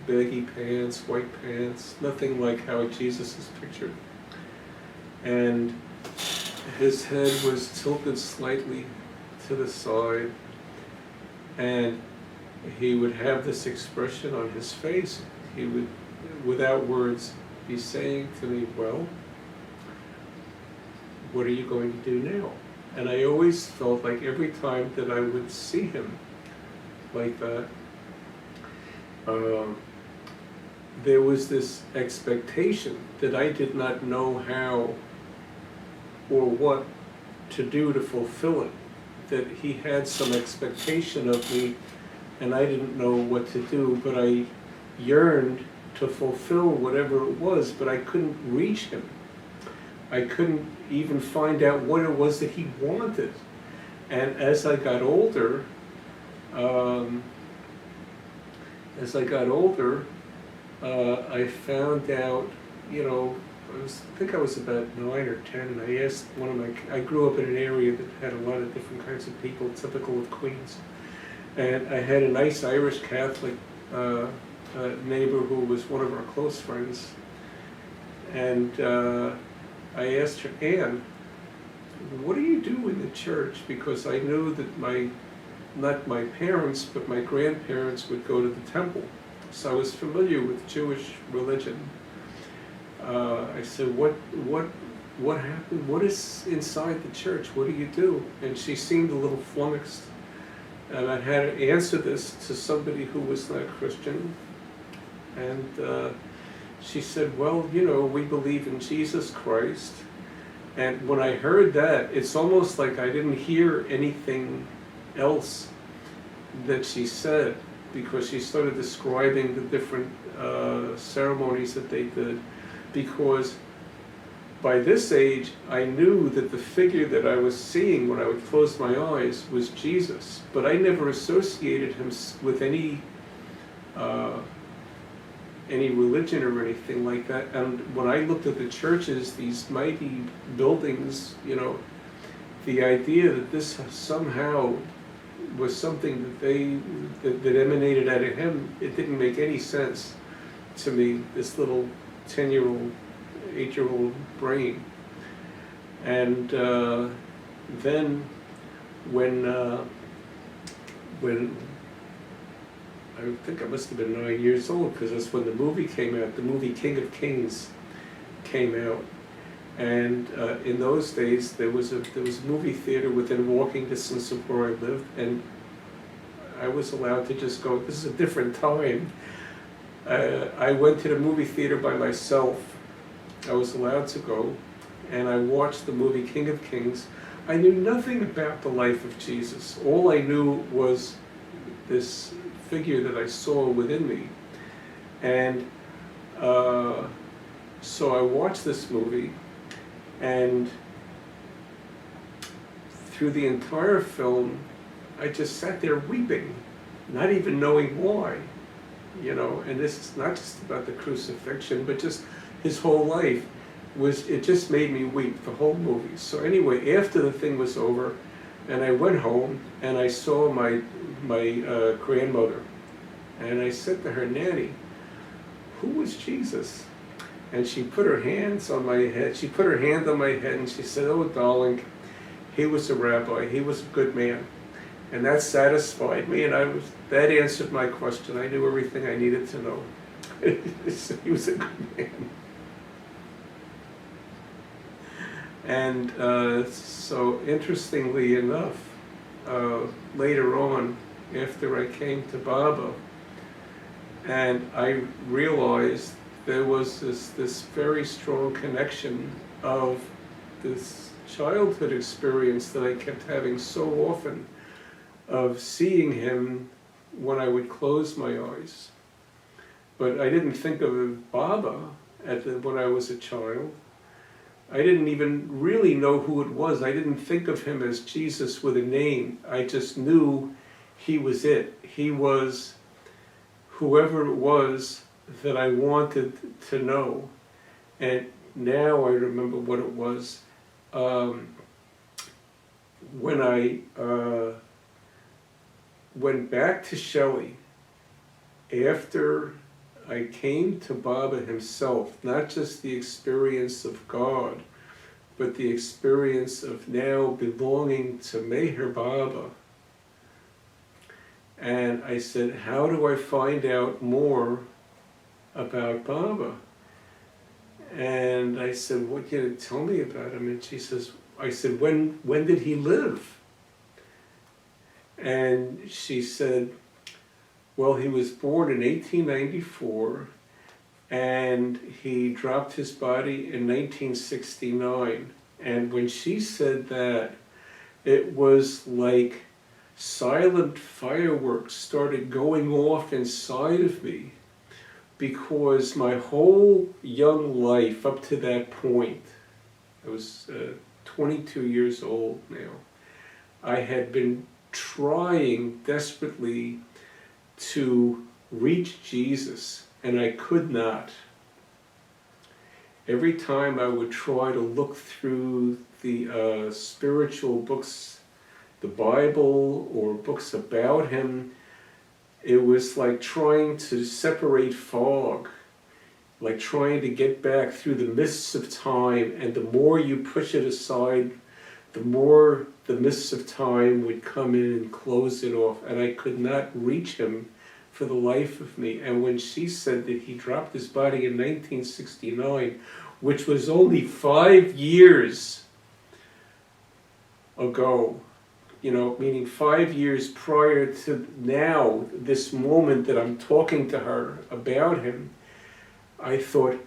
baggy pants, white pants, nothing like how Jesus is pictured. And his head was tilted slightly to the side, and he would have this expression on his face. He would, without words, be saying to me, "Well, what are you going to do now?" And I always felt like every time that I would see him like that, there was this expectation that I did not know how or what to do to fulfill it, that he had some expectation of me and I didn't know what to do, but I yearned to fulfill whatever it was, but I couldn't reach him. I couldn't even find out what it was that he wanted. And as I got older, I found out, I think I was about 9 or 10, and I asked I grew up in an area that had a lot of different kinds of people, typical of Queens. And I had a nice Irish Catholic neighbor who was one of our close friends. And I asked her, "Anne, what do you do in the church?" Because I knew that not my parents, but my grandparents would go to the temple. So I was familiar with Jewish religion. I said, what happened? What is inside the church? What do you do? And she seemed a little flummoxed. And I had to answer this to somebody who was not Christian. And she said, well, we believe in Jesus Christ. And when I heard that, it's almost like I didn't hear anything else that she said, because she started describing the different ceremonies that they did. Because by this age, I knew that the figure that I was seeing when I would close my eyes was Jesus, but I never associated him with any religion or anything like that. And when I looked at the churches, these mighty buildings, the idea that this somehow was something that emanated out of him, it didn't make any sense to me, this little 10-year-old, 8-year-old brain. And then when I think I must have been 9 years old, because that's when the movie came out. The movie King of Kings came out, and in those days there was a movie theater within walking distance of where I lived, and I was allowed to just go. This is a different time. I went to the movie theater by myself. I was allowed to go, and I watched the movie King of Kings. I knew nothing about the life of Jesus. All I knew was this figure that I saw within me. And so I watched this movie, and through the entire film, I just sat there weeping, not even knowing why, and this is not just about the crucifixion, but just his whole life it just made me weep, the whole movie. So anyway, after the thing was over, and I went home, and I saw my grandmother, and I said to her, Nanny, who was Jesus? And she put her hands on my head. She put her hand on my head, and she said, oh, darling, he was a rabbi. He was a good man. And that satisfied me, and that answered my question. I knew everything I needed to know. He was a good man. And so, interestingly enough, later on, after I came to Baba, and I realized there was this very strong connection of this childhood experience that I kept having so often, of seeing him when I would close my eyes. But I didn't think of Baba when I was a child. I didn't even really know who it was. I didn't think of him as Jesus with a name. I just knew he was it. He was whoever it was that I wanted to know. And now I remember what it was. When I went back to Showi, after I came to Baba himself, not just the experience of God, but the experience of now belonging to Meher Baba. And I said, how do I find out more about Baba? And I said, what can you tell me about him? And I said, when did he live? And she said, well, he was born in 1894, and he dropped his body in 1969. And when she said that, it was like silent fireworks started going off inside of me, because my whole young life up to that point, I was 22 years old now, I had been trying desperately to reach Jesus, and I could not. Every time I would try to look through the spiritual books, the Bible, or books about him, it was like trying to separate fog, like trying to get back through the mists of time, and the more you push it aside, the more the mists of time would come in and close it off, and I could not reach him for the life of me. And when she said that he dropped his body in 1969, which was only 5 years ago, meaning 5 years prior to now, this moment that I'm talking to her about him, I thought,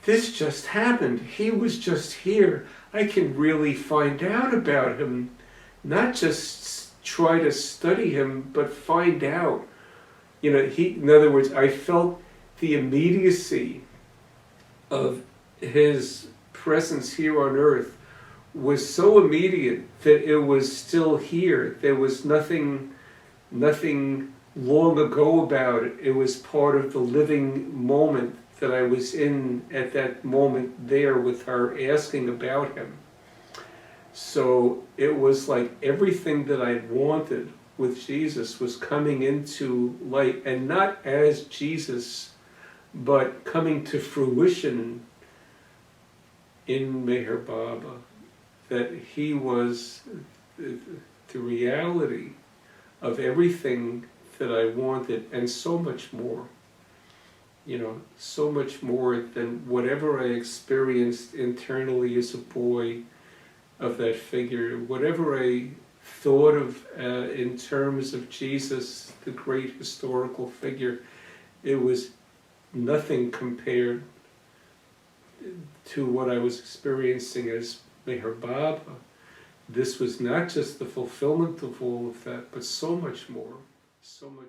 this just happened. He was just here. I can really find out about him. Not just try to study him, but find out. You know, in other words, I felt the immediacy of his presence here on earth was so immediate that it was still here. There was nothing long ago about it. It was part of the living moment that I was in at that moment there with her asking about him. So it was like everything that I wanted with Jesus was coming into light, and not as Jesus, but coming to fruition in Meher Baba, that he was the reality of everything that I wanted, and so much more. You know, so much more than whatever I experienced internally as a boy of that figure, whatever I thought of in terms of Jesus, the great historical figure. It was nothing compared to what I was experiencing as Meher Baba. This was not just the fulfillment of all of that, but so much more, so much.